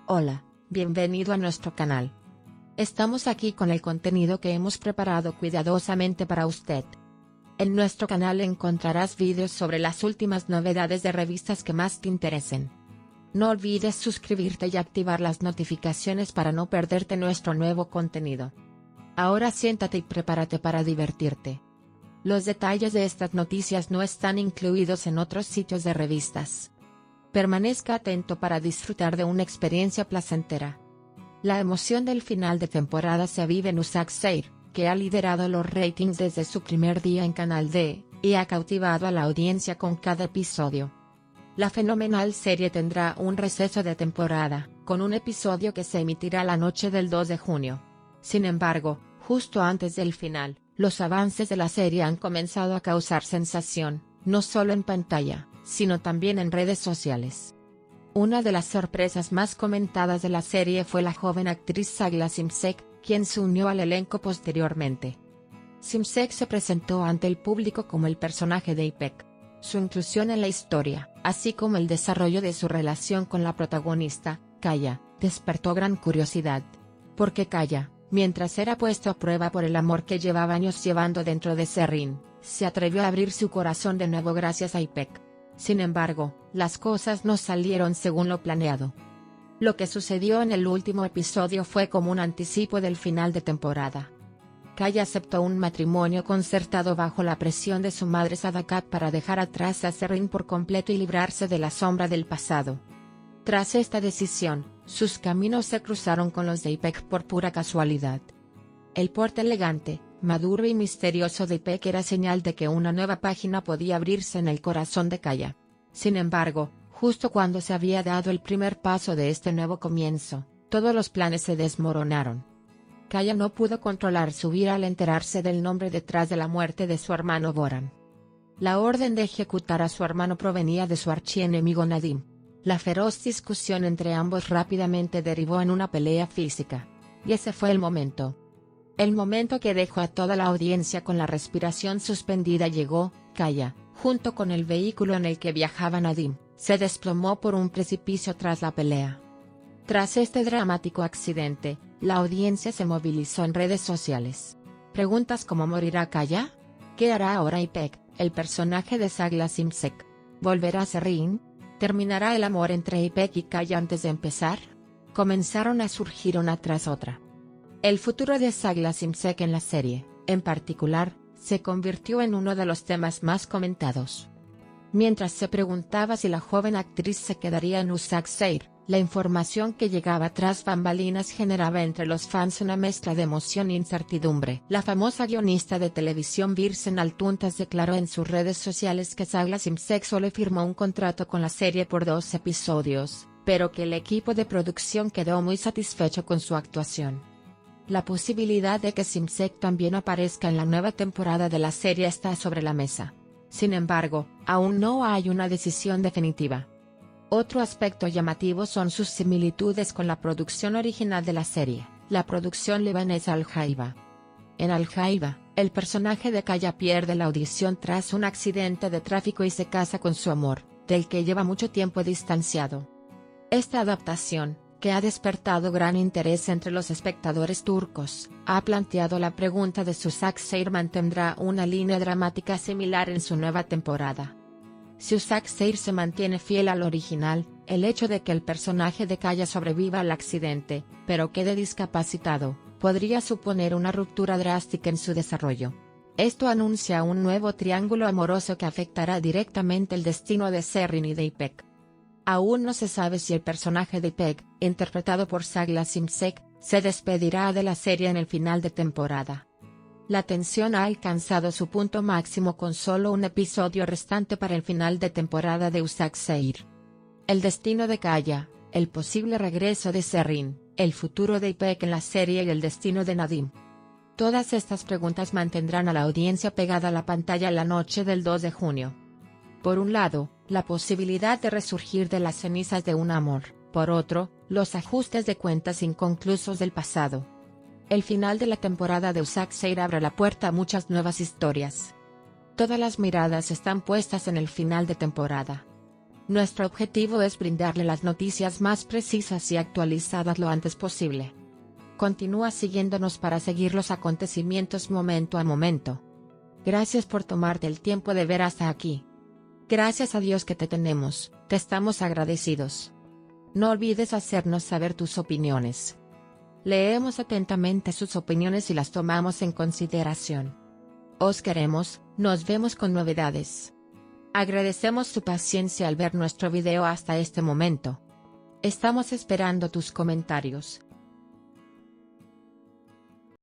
Hola, bienvenido a nuestro canal. Estamos aquí con el contenido que hemos preparado cuidadosamente para usted. En nuestro canal encontrarás vídeos sobre las últimas novedades de revistas que más te interesen. No olvides suscribirte y activar las notificaciones para no perderte nuestro nuevo contenido. Ahora siéntate y prepárate para divertirte. Los detalles de estas noticias no están incluidos en otros sitios de revistas. Permanezca atento para disfrutar de una experiencia placentera. La emoción del final de temporada se vive en USAC-SEIR, que ha liderado los ratings desde su primer día en Canal D, y ha cautivado a la audiencia con cada episodio. La fenomenal serie tendrá un receso de temporada, con un episodio que se emitirá la noche del 2 de junio. Sin embargo, justo antes del final, los avances de la serie han comenzado a causar sensación, no solo en pantalla, sino también en redes sociales. Una de las sorpresas más comentadas de la serie fue la joven actriz Sagla Simsek, quien se unió al elenco posteriormente. Simsek se presentó ante el público como el personaje de Ipek. Su inclusión en la historia, así como el desarrollo de su relación con la protagonista, Kaya, despertó gran curiosidad. Porque Kaya, mientras era puesto a prueba por el amor que llevaba años llevando dentro de Serrin, se atrevió a abrir su corazón de nuevo gracias a Ipek. Sin embargo, las cosas no salieron según lo planeado. Lo que sucedió en el último episodio fue como un anticipo del final de temporada. Kaya aceptó un matrimonio concertado bajo la presión de su madre Sadakat para dejar atrás a Serrin por completo y librarse de la sombra del pasado. Tras esta decisión, sus caminos se cruzaron con los de Ipek por pura casualidad. El porte elegante, maduro y misterioso de Ipek era señal de que una nueva página podía abrirse en el corazón de Kaya. Sin embargo, justo cuando se había dado el primer paso de este nuevo comienzo, todos los planes se desmoronaron. Kaya no pudo controlar su ira al enterarse del nombre detrás de la muerte de su hermano Boran. La orden de ejecutar a su hermano provenía de su archienemigo Nadim. La feroz discusión entre ambos rápidamente derivó en una pelea física. Y ese fue el momento. El momento que dejó a toda la audiencia con la respiración suspendida llegó. Kaya, junto con el vehículo en el que viajaba Nadim, se desplomó por un precipicio tras la pelea. Tras este dramático accidente, la audiencia se movilizó en redes sociales. Preguntas como ¿morirá Kaya? ¿Qué hará ahora Ipek, el personaje de Sagla Simsek? ¿Volverá a Serrin? ¿Terminará el amor entre Ipek y Kaya antes de empezar? Comenzaron a surgir una tras otra. El futuro de Sagla Simsek en la serie, en particular, se convirtió en uno de los temas más comentados. Mientras se preguntaba si la joven actriz se quedaría en USAC-SEIR, la información que llegaba tras bambalinas generaba entre los fans una mezcla de emoción e incertidumbre. La famosa guionista de televisión Birsen Altuntas declaró en sus redes sociales que Sagla Simsek solo firmó un contrato con la serie por 2 episodios, pero que el equipo de producción quedó muy satisfecho con su actuación. La posibilidad de que Simsek también aparezca en la nueva temporada de la serie está sobre la mesa. Sin embargo, aún no hay una decisión definitiva. Otro aspecto llamativo son sus similitudes con la producción original de la serie, la producción libanesa Al-Haiba. En Al-Haiba, el personaje de Kaya pierde la audición tras un accidente de tráfico y se casa con su amor, del que lleva mucho tiempo distanciado. Esta adaptación, que ha despertado gran interés entre los espectadores turcos, ha planteado la pregunta de si USAC-SEIR mantendrá una línea dramática similar en su nueva temporada. Si USAC-SEIR se mantiene fiel al original, el hecho de que el personaje de Kaya sobreviva al accidente, pero quede discapacitado, podría suponer una ruptura drástica en su desarrollo. Esto anuncia un nuevo triángulo amoroso que afectará directamente el destino de Serrin y de Ipek. Aún no se sabe si el personaje de Ipek, interpretado por Sagla Simsek, se despedirá de la serie en el final de temporada. La tensión ha alcanzado su punto máximo con solo un episodio restante para el final de temporada de USAC-SEIR. El destino de Kaya, el posible regreso de Serrin, el futuro de Ipek en la serie y el destino de Nadim. Todas estas preguntas mantendrán a la audiencia pegada a la pantalla la noche del 2 de junio. Por un lado, la posibilidad de resurgir de las cenizas de un amor, por otro, los ajustes de cuentas inconclusos del pasado. El final de la temporada de USAC-SEIR abre la puerta a muchas nuevas historias. Todas las miradas están puestas en el final de temporada. Nuestro objetivo es brindarle las noticias más precisas y actualizadas lo antes posible. Continúa siguiéndonos para seguir los acontecimientos momento a momento. Gracias por tomarte el tiempo de ver hasta aquí. Gracias a Dios que te tenemos, te estamos agradecidos. No olvides hacernos saber tus opiniones. Leemos atentamente sus opiniones y las tomamos en consideración. Os queremos, nos vemos con novedades. Agradecemos tu paciencia al ver nuestro video hasta este momento. Estamos esperando tus comentarios,